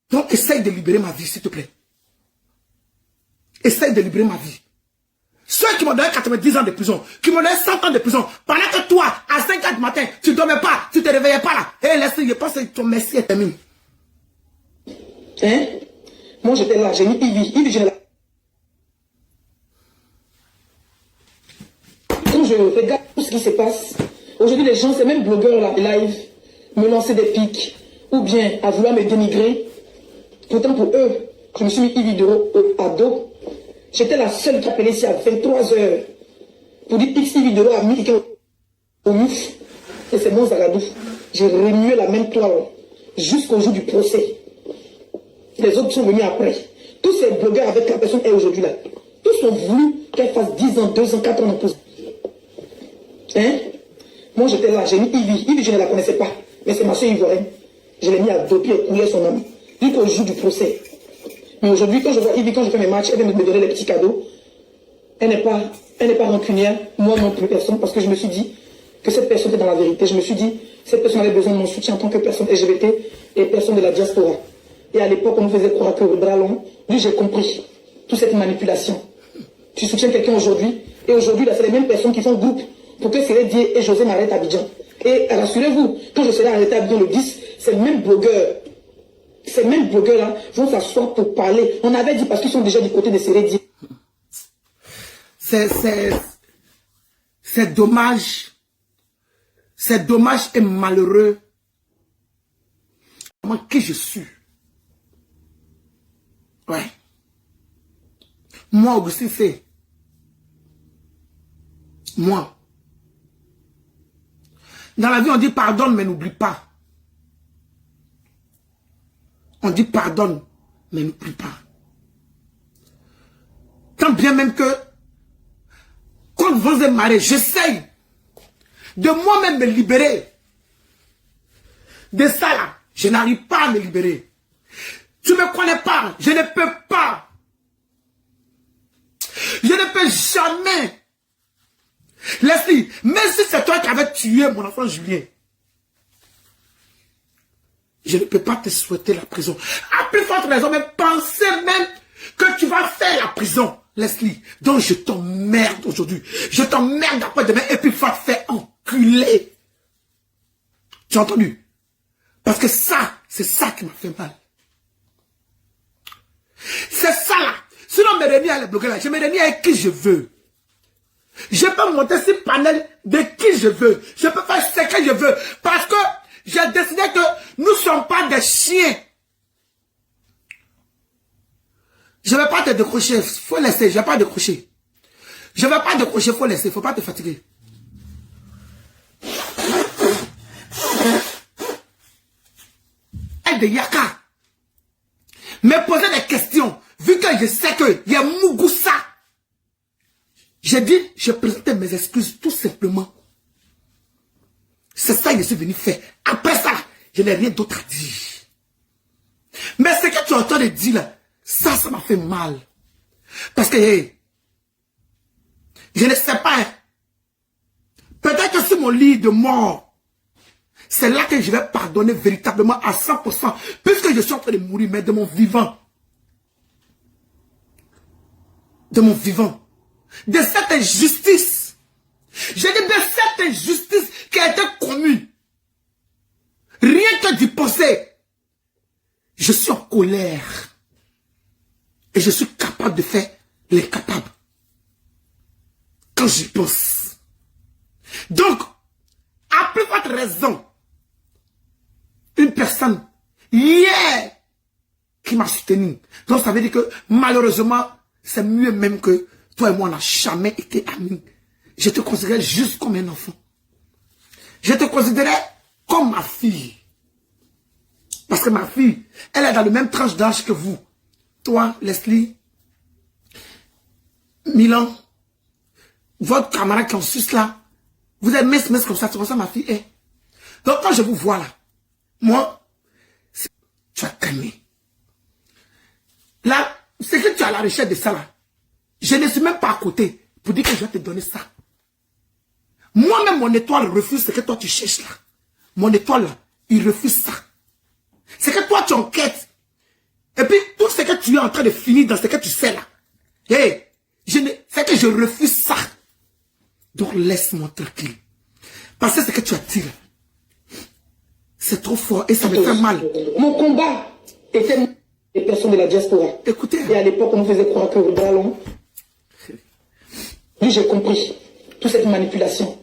Donc, essaye de libérer ma vie, s'il te plaît. Essaye de libérer ma vie. Ceux qui m'ont donné 90 ans de prison, qui m'ont donné 100 ans de prison, pendant que toi, à 5 h du matin, tu ne dormais pas, tu ne te réveillais pas là. Et laisse, je pense que ton merci est terminé. Hein? Moi, j'étais là, j'ai mis Ivy, j'ai là. Quand je regarde tout ce qui se passe, aujourd'hui, les gens, ces mêmes blogueurs là, live, me lancer des pics, ou bien à vouloir me dénigrer. Pourtant, pour eux, je me suis mis Ivy à dos. J'étais la seule qui appelait ici à 23 h pour dire X vidéo à mis au mouf. Et c'est mon Zagadou. J'ai remué la même toile jusqu'au jour du procès. Les autres sont venus après. Tous ces blogueurs avec la personne est aujourd'hui là. Tous ont voulu qu'elle fasse 10 ans, 2 ans, 4 ans en prison. Hein? Moi j'étais là, j'ai mis Ivy. Ivy, je ne la connaissais pas. Mais c'est ma soeur ivoirienne. Je l'ai mis à dos pieds et couiller son âme. Jusqu'au jour du procès. Mais aujourd'hui, quand je vois Ivy, quand je fais mes matchs, elle vient me donner les petits cadeaux. Elle n'est pas rancunière, moi non plus personne, parce que je me suis dit que cette personne est dans la vérité. Je me suis dit, cette personne avait besoin de mon soutien en tant que personne LGBT et personne de la diaspora. Et à l'époque, on nous faisait croire que le bras long, lui j'ai compris toute cette manipulation. Tu soutiens quelqu'un aujourd'hui, et aujourd'hui, là, c'est les mêmes personnes qui font groupe pour que Cyril Dié et José m'arrêtent à Abidjan. Et rassurez-vous, quand je serai arrêté à Abidjan le 10, c'est le même blogueur ces mêmes blogueurs-là vont s'asseoir pour parler. On avait dit parce qu'ils sont déjà du côté des Sérédiens. C'est dommage. C'est dommage et malheureux. Comment qui je suis? Ouais. Moi, Augustin, c'est... Moi. Dans la vie, on dit pardonne, mais n'oublie pas. On dit pardonne, mais n'oublie pas. Tant bien même que, quand vous êtes mariés, j'essaye de moi-même me libérer. De ça là, je n'arrive pas à me libérer. Tu ne me connais pas, je ne peux pas. Je ne peux jamais. Leslie, même si c'est toi qui avais tué mon enfant Julien, je ne peux pas te souhaiter la prison. À plus forte raison, même penser même que tu vas faire la prison, Leslie. Donc je t'emmerde aujourd'hui. Je t'emmerde après-demain et puis va te faire enculer. Tu as entendu? Parce que ça, c'est ça qui m'a fait mal. C'est ça là. Sinon, me réunir à les bloquer là, je me réunis avec qui je veux. Je peux monter sur panel de qui je veux. Je peux faire ce que je veux. Parce que j'ai décidé que nous ne sommes pas des chiens. Je ne vais pas te décrocher. Il faut laisser. Je ne vais pas décrocher. Je ne vais pas décrocher. Il faut laisser. Il ne faut pas te fatiguer. Elle de Yaka. Me poser des questions. Vu que je sais qu'il y a Mugusa. J'ai dit, je présentais mes excuses tout simplement. C'est ça que je suis venu faire. Après ça, je n'ai rien d'autre à dire. Mais ce que tu as entendu dire là, ça m'a fait mal. Parce que, hey, je ne sais pas. Peut-être que sur mon lit de mort, c'est là que je vais pardonner véritablement à 100%. Puisque je suis en train de mourir, mais de mon vivant. De mon vivant. De cette injustice. Je dis de cette injustice qui a été commue. Rien que d'y penser. Je suis en colère. Et je suis capable de faire l'incapable. Quand j'y pense. Donc, à plus forte raison, une personne, hier, qui m'a soutenu. Donc, ça veut dire que, malheureusement, c'est mieux même que toi et moi, on n'a jamais été amis. Je te considérais juste comme un enfant. Je te considérais comme ma fille. Parce que ma fille, elle est dans le même tranche d'âge que vous. Toi, Leslie, Milan, votre camarade qui est en Suisse là, vous êtes mince comme ça, c'est comme ça ma fille est. Donc quand je vous vois là, moi, tu as calmé. Là, c'est que tu es à la recherche de ça là. Je ne suis même pas à côté pour dire que je vais te donner ça. Moi-même, mon étoile refuse ce que toi tu cherches là. Mon étoile là, il refuse ça. C'est que toi tu enquêtes. Et puis, tout ce que tu es en train de finir dans ce que tu sais là. Hey, c'est que je refuse ça. Donc laisse-moi tranquille. Parce que ce que tu as dit là, c'est trop fort et ça me fait mal. Mon combat était les personnes de la diaspora. Écoutez. Et à l'époque, on nous faisait croire que le ballon. Oui, j'ai compris. Toute cette manipulation.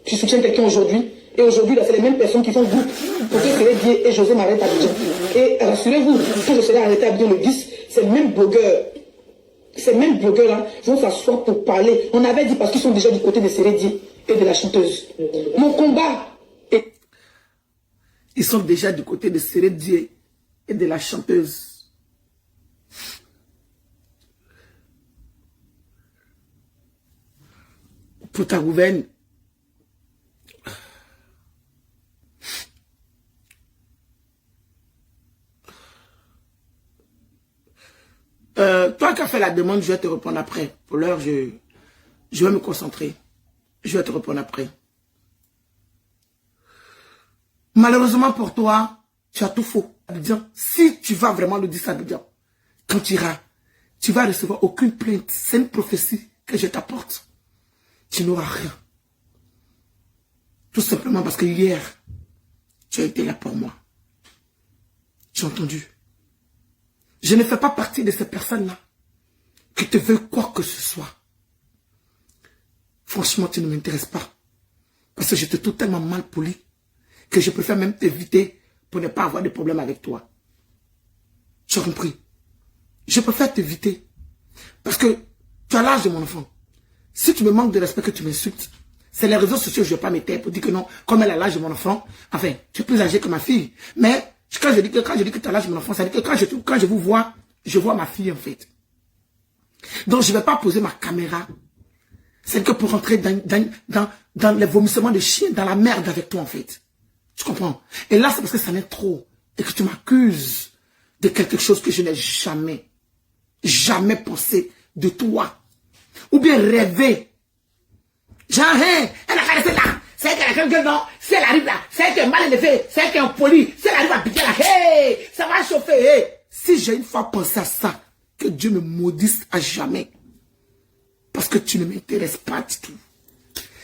Tu soutiens quelqu'un aujourd'hui. Et aujourd'hui, là, c'est les mêmes personnes qui font groupe pour que Sérédier et José m'arrêtent à Abidjan. Et rassurez-vous, quand je serai arrêté à Abidjan le 10, ces mêmes blogueurs-là vont s'asseoir pour parler. On avait dit parce qu'ils sont déjà du côté de Sérédier et de la chanteuse. Mon combat est... Ils sont déjà du côté de Sérédier et de la chanteuse. Pour ta gouverne. Toi qui as fait la demande, je vais te répondre après. Pour l'heure, je vais me concentrer. Je vais te répondre après. Malheureusement pour toi, tu as tout faux. Abidjan, si tu vas vraiment le dire à Abidjan, quand tu iras, tu vas recevoir aucune plainte. C'est une prophétie que je t'apporte. Tu n'auras rien. Tout simplement parce que hier, tu as été là pour moi. Tu as entendu? Je ne fais pas partie de ces personnes-là qui te veulent quoi que ce soit. Franchement, tu ne m'intéresses pas. Parce que je te trouve tellement mal poli que je préfère même t'éviter pour ne pas avoir de problème avec toi. Tu as compris? Je préfère t'éviter. Parce que tu as l'âge de mon enfant. Si tu me manques de respect, que tu m'insultes, c'est les réseaux sociaux, je ne vais pas m'éteindre pour dire que non, comme elle a l'âge de mon enfant, enfin, tu es plus âgé que ma fille. Mais quand je dis que tu as l'âge de mon enfant, ça veut dire que quand je vous vois, je vois ma fille en fait. Donc je ne vais pas poser ma caméra. C'est que pour rentrer dans les vomissements de chiens, dans la merde avec toi en fait. Tu comprends? Et là, c'est parce que ça n'est trop. Et que tu m'accuses de quelque chose que je n'ai jamais pensé de toi. Ou bien rêvé. Genre, hey, elle a qu'à rester là. C'est elle qui a quelqu'un non. Si elle arrive là, c'est elle qui est mal élevée. C'est elle qui est impolie. Si elle arrive à piquer là, hey, ça va chauffer. Hey. Si j'ai une fois pensé à ça, que Dieu me maudisse à jamais. Parce que tu ne m'intéresses pas du tout.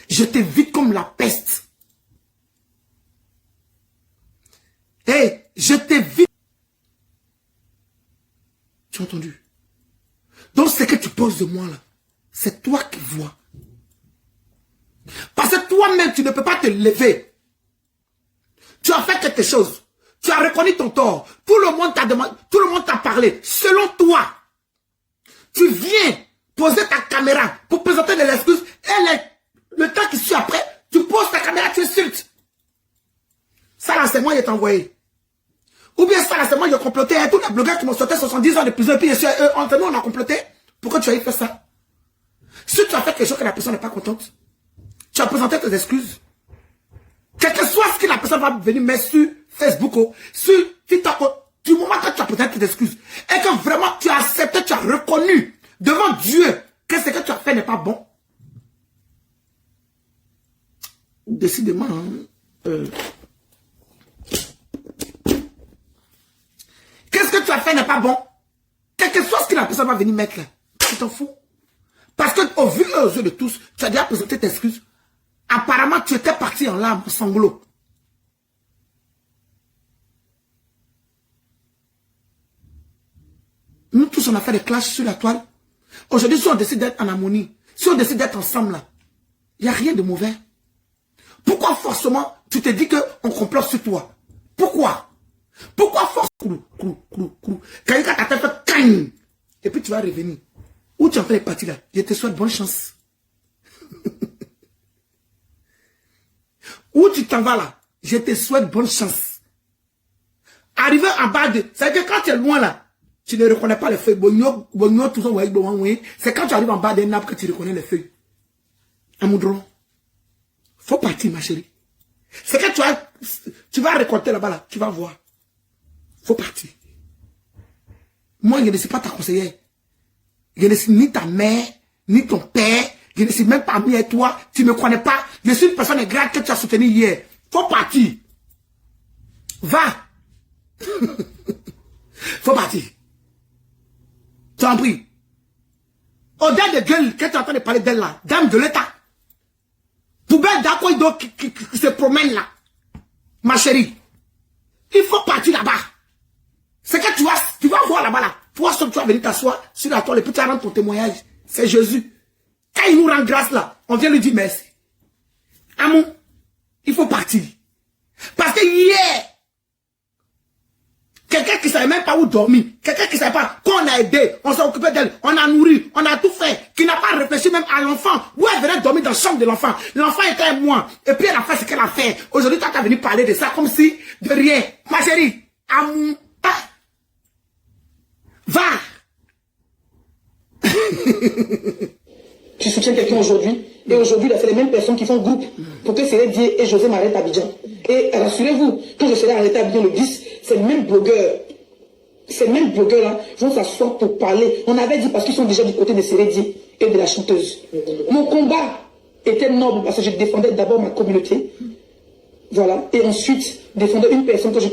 Je t'évite comme la peste. Hey, je t'évite. Tu as entendu? Donc ce que tu poses de moi là, c'est toi qui vois. Parce que toi-même, tu ne peux pas te lever. Tu as fait quelque chose. Tu as reconnu ton tort. Tout le monde t'a demandé, tout le monde t'a parlé. Selon toi, tu viens poser ta caméra pour présenter des excuses. Et le temps qui suit après, tu poses ta caméra, tu insultes. Ça là, c'est moi qui t'ai envoyé. Ou bien ça là, c'est moi qui ai comploté. Tous les blogueurs qui m'ont sauté 70 ans de prison. Et puis entre nous, on a comploté. Pourquoi tu as fait ça? Si tu as fait quelque chose que la personne n'est pas contente, tu as présenté tes excuses. Quel que soit ce que la personne va venir mettre sur Facebook, sur TikTok, du moment que tu as présenté tes excuses, et que vraiment tu as accepté, tu as reconnu devant Dieu que ce que tu as fait n'est pas bon. Décidément, qu'est-ce que tu as fait n'est pas bon? Quel que soit ce que la personne va venir mettre là, tu t'en fous. Parce qu'au vu et aux yeux de tous, tu as déjà présenté tes excuses. Apparemment, tu étais parti en larmes, en sanglots. Nous tous, on a fait des clashs sur la toile. Aujourd'hui, si on décide d'être en harmonie, si on décide d'être ensemble là, il n'y a rien de mauvais. Pourquoi forcément tu te dis qu'on complote sur toi? Pourquoi? Pourquoi forcément? Quelqu'un t'a fait cagne. Et puis tu vas revenir. Où tu en fais les parties là? Je te souhaite bonne chance. Où tu t'en vas là? Je te souhaite bonne chance. Arriver en bas de... C'est que quand tu es loin là, tu ne reconnais pas les feuilles. C'est quand tu arrives en bas d'un arbre que tu reconnais les feuilles. Amoudron. Faut partir ma chérie. C'est que tu vas récolter là-bas là. Tu vas voir. Faut partir. Moi je ne suis pas ta conseillère. Je ne suis ni ta mère, ni ton père. Je ne suis même pas ami avec toi. Tu ne me connais pas. Je suis une personne ingrate que tu as soutenue hier. Faut partir. Va. Faut partir. Tu en prie. Au-delà de gueule, que tu es en train de parler d'elle là, dame de l'État. Poubelle d'Akoido qui se promène là. Ma chérie. Il faut partir là-bas. C'est que tu vas voir là-bas là. Toi seul tu vas venir t'asseoir sur la toile et puis tu vas rendre ton témoignage. C'est Jésus. Quand il nous rend grâce là, on vient lui dire merci. Amour, il faut partir. Parce que hier, quelqu'un qui ne savait même pas où dormir, quelqu'un qui ne savait pas qu'on a aidé, on s'est occupé d'elle, on a nourri, on a tout fait, qui n'a pas réfléchi même à l'enfant, où elle venait dormir dans la chambre de l'enfant. L'enfant était un mois, et puis elle a fait ce qu'elle a fait. Aujourd'hui, toi, tu as venu parler de ça comme si de rien. Ma chérie, amour, va. Tu soutiens quelqu'un aujourd'hui, et aujourd'hui, il a fait les mêmes personnes qui font groupe pour que Cyril Dié et José m'arrêtent à Abidjan. Et rassurez-vous, quand je serai arrêté à Abidjan le 10, ces mêmes blogueurs-là vont s'asseoir pour parler. On avait dit parce qu'ils sont déjà du côté de Cyril Dié et de la chanteuse. Mon combat était noble parce que je défendais d'abord ma communauté. Voilà. Et ensuite, défendais une personne que je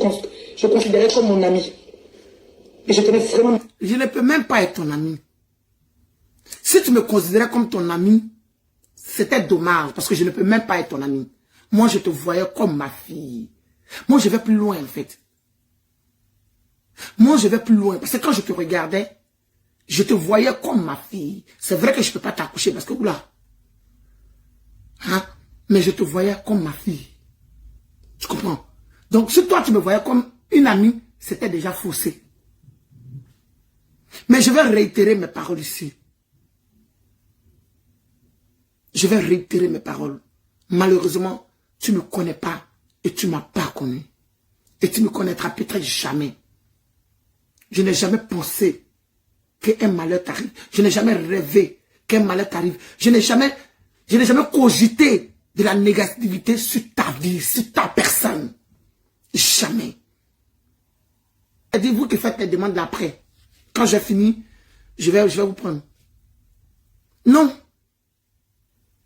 considérais comme mon ami. Et je tenais vraiment... Je ne peux même pas être ton ami. Si tu me considérais comme ton ami, c'était dommage parce que je ne peux même pas être ton ami. Moi, je te voyais comme ma fille. Moi, je vais plus loin en fait. Moi, je vais plus loin. Parce que quand je te regardais, je te voyais comme ma fille. C'est vrai que je ne peux pas t'accoucher parce que, oula. Hein? Mais je te voyais comme ma fille. Tu comprends? Donc, si toi, tu me voyais comme une amie, c'était déjà faussé. Mais je vais réitérer mes paroles ici. Je vais réitérer mes paroles. Malheureusement, tu ne me connais pas et tu ne m'as pas connu. Et tu ne me connaîtras peut-être jamais. Je n'ai jamais pensé qu'un malheur t'arrive. Je n'ai jamais rêvé qu'un malheur t'arrive. Je n'ai jamais cogité de la négativité sur ta vie, sur ta personne. Jamais. Et dites-vous que faites les demandes d'après. Quand j'ai fini, je vais vous prendre. Non.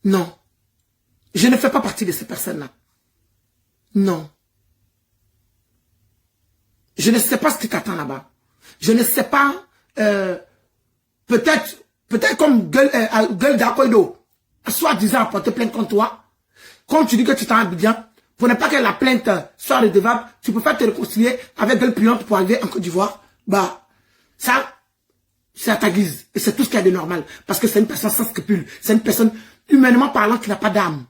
Non. Je ne fais pas partie de ces personnes-là. Non. Je ne sais pas ce qui t'attend là-bas. Je ne sais pas, peut-être comme gueule d'Akoido, soi-disant porter plainte contre toi. Quand tu dis que tu t'en bien, pour ne pas que la plainte soit redevable, tu peux pas te réconcilier avec gueule puante pour arriver en Côte d'Ivoire. Bah, ça, c'est à ta guise. Et c'est tout ce qu'il y a de normal. Parce que c'est une personne sans scrupule. C'est une personne, humainement parlant, qui n'a pas d'âme.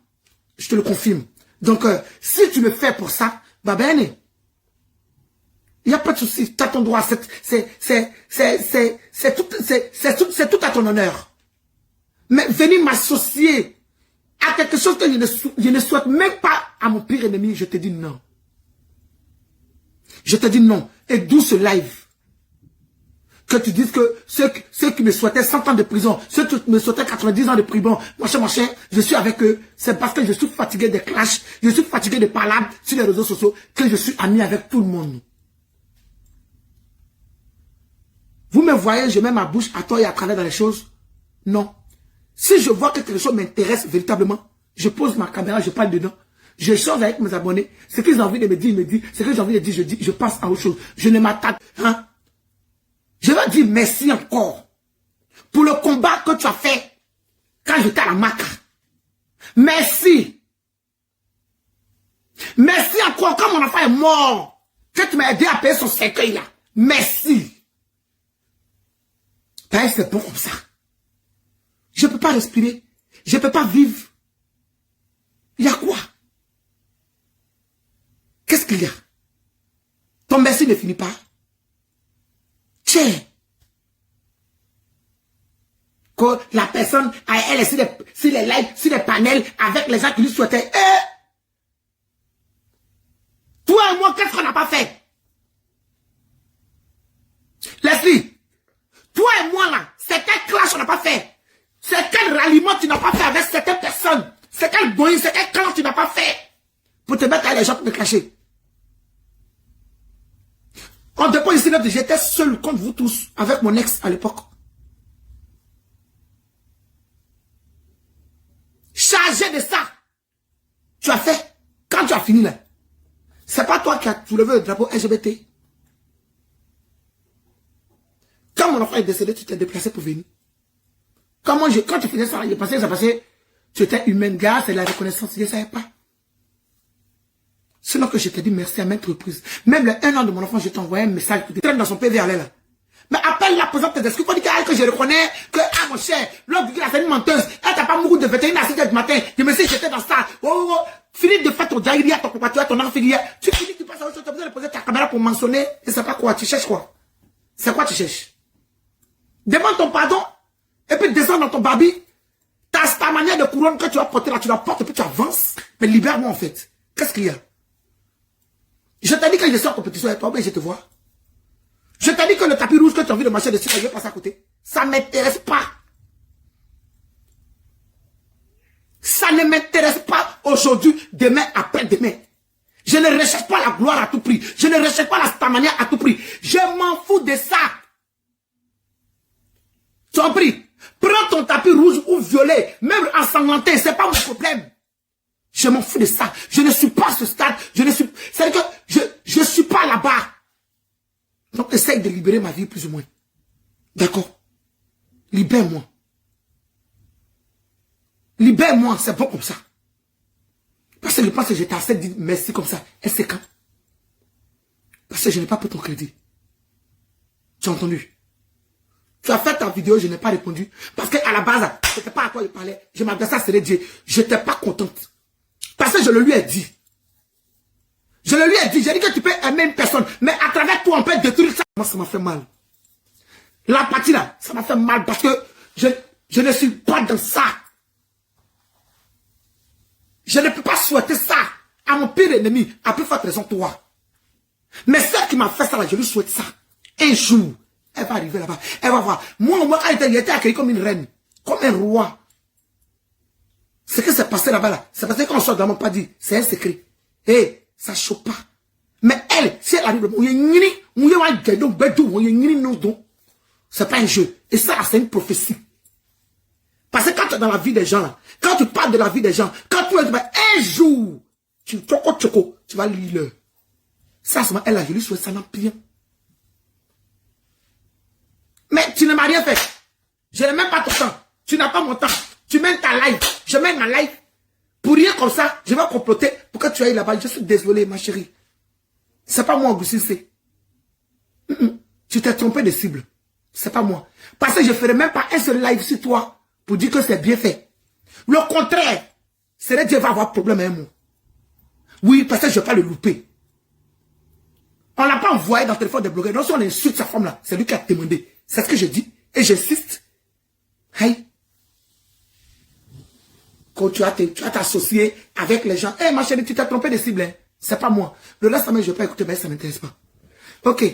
Je te le confirme. Donc, si tu le fais pour ça, bah ben, il n'y a pas de souci. Tu as ton droit. C'est tout à ton honneur. Mais venir m'associer à quelque chose que je ne souhaite même pas à mon pire ennemi, je te dis non. Je te dis non. Et d'où ce live. Que tu dises que ceux qui me souhaitaient 100 ans de prison, ceux qui me souhaitaient 90 ans de prison, machin, je suis avec eux. C'est parce que je suis fatigué des clashs, je suis fatigué des palabres sur les réseaux sociaux, que je suis ami avec tout le monde. Vous me voyez, je mets ma bouche à tort et à travers dans les choses? Non. Si je vois que quelque chose m'intéresse véritablement, je pose ma caméra, je parle dedans. Je change avec mes abonnés. Ce qu'ils ont envie de me dire, ils me disent. Ce que j'ai envie de dire, je dis. Je passe à autre chose. Je ne m'attaque. Hein? Je vais dire merci encore pour le combat que tu as fait quand j'étais à la Maca. Merci. Merci encore quand mon enfant est mort. Que tu m'as aidé à payer son cercueil là. Merci. C'est bon comme ça. Je ne peux pas respirer. Je ne peux pas vivre. Il y a quoi? Qu'est-ce qu'il y a? Ton merci ne finit pas. Tiens. Que la personne, elle est sur les lives, sur les panels, avec les gens qui lui souhaitaient. Toi et moi, qu'est-ce qu'on n'a pas fait? Leslie, toi et moi là, c'est quel clash on n'a pas fait? C'est quel ralliement tu n'as pas fait avec certaines personnes? C'est quel boy, c'est quel clan tu n'as pas fait? Pour te mettre à les gens pour te cacher. On dépose ici, j'étais seul contre vous tous, avec mon ex à l'époque. Chargé de ça. Tu as fait, quand tu as fini là, c'est pas toi qui as soulevé le drapeau LGBT. Quand mon enfant est décédé, tu t'es déplacé pour venir. Quand tu faisais ça, il passait, ça passait, tu étais humaine, gars, c'est la reconnaissance, je ne savais pas. Sinon que je t'ai dit merci à maintes reprises. Même le 1 an de mon enfant, je t'ai envoyé un message qui traîne dans son PV allait là. Mais appelle la présente tes excuses pour dire que je reconnais que, ah mon cher, l'homme dit que c'est une menteuse, elle t'a pas mouru de 21 à 6 h du matin, je me suis jeté dans ça. Oh, finis de faire ton diarrhée, ton compatriote, ton enfant, tu finis, tu passes à autre chose, tu as besoin de poser ta caméra pour mentionner, je sais pas quoi, tu cherches quoi? C'est quoi tu cherches? Demande ton pardon, et puis descends dans ton babi. T'as ta manière de couronne que tu vas porter là, tu la portes et puis tu avances. Mais libère-moi en fait. Qu'est-ce qu'il y a? Je t'ai dit que je suis en compétition avec toi, mais je te vois. Je t'ai dit que le tapis rouge que tu as envie de marcher dessus, je vais passer à côté. Ça ne m'intéresse pas. Ça ne m'intéresse pas aujourd'hui, demain, après-demain. Je ne recherche pas la gloire à tout prix. Je ne recherche pas la stamania à tout prix. Je m'en fous de ça. Tu as compris? Prends ton tapis rouge ou violet, même ensanglanté, c'est pas mon problème. Je m'en fous de ça. Je ne suis pas à ce stade. C'est-à-dire que je ne suis pas là-bas. Donc, essaye de libérer ma vie plus ou moins. D'accord? Libère-moi. Libère-moi, c'est bon comme ça. Parce que je pense que j'étais assez dit merci comme ça. Et c'est quand? Parce que je n'ai pas pris ton crédit. Tu as entendu? Tu as fait ta vidéo, je n'ai pas répondu. Parce qu'à la base, ce n'était pas à toi je parlais. Je m'adressais à Sérédier. Je n'étais pas contente. Parce que je le lui ai dit. Je le lui ai dit. J'ai dit que tu peux aimer une personne. Mais à travers toi, on peut détruire ça. Moi, ça m'a fait mal. La partie là, ça m'a fait mal. Parce que je ne suis pas dans ça. Je ne peux pas souhaiter ça à mon pire ennemi. À plus forte raison, toi. Mais celle qui m'a fait ça là, je lui souhaite ça. Un jour, elle va arriver là-bas. Elle va voir. Moi, elle était accueillie comme une reine. Comme un roi. Ce qui s'est passé là-bas, là, c'est parce qu'on soit dans mon pas dit. C'est un secret. Hé, ça ne choque pas. Mais elle, si elle arrive, c'est pas un jeu. Et ça, c'est une prophétie. Parce que quand tu es dans la vie des gens, là, quand tu parles de la vie des gens, quand tu es un jour, tu vas lire. Ça, elle a, je lui souhaite ça n'a rien. Mais tu ne m'as rien fait. Je n'ai même pas ton temps. Tu n'as pas mon temps. Tu mènes ta life. Je mène ma life. Pour rien comme ça, je vais comploter pour que tu ailles là-bas. Je suis désolé, ma chérie. C'est pas moi, Augustin C. Tu t'es trompé de cible. C'est pas moi. Parce que je ne ferai même pas un seul live sur toi pour dire que c'est bien fait. Le contraire, c'est Dieu va avoir problème avec moi. Oui, parce que je ne vais pas le louper. On ne l'a pas envoyé dans le téléphone des blogueurs. Non, si on insulte sa femme là, c'est lui qui a demandé. C'est ce que je dis. Et j'insiste. Hey. Quand tu vas t'associer avec les gens. Hey, ma chérie, tu t'es trompé de cible. Hein? C'est pas moi. Le reste, je ne vais pas écouter, mais ça ne m'intéresse pas. Ok.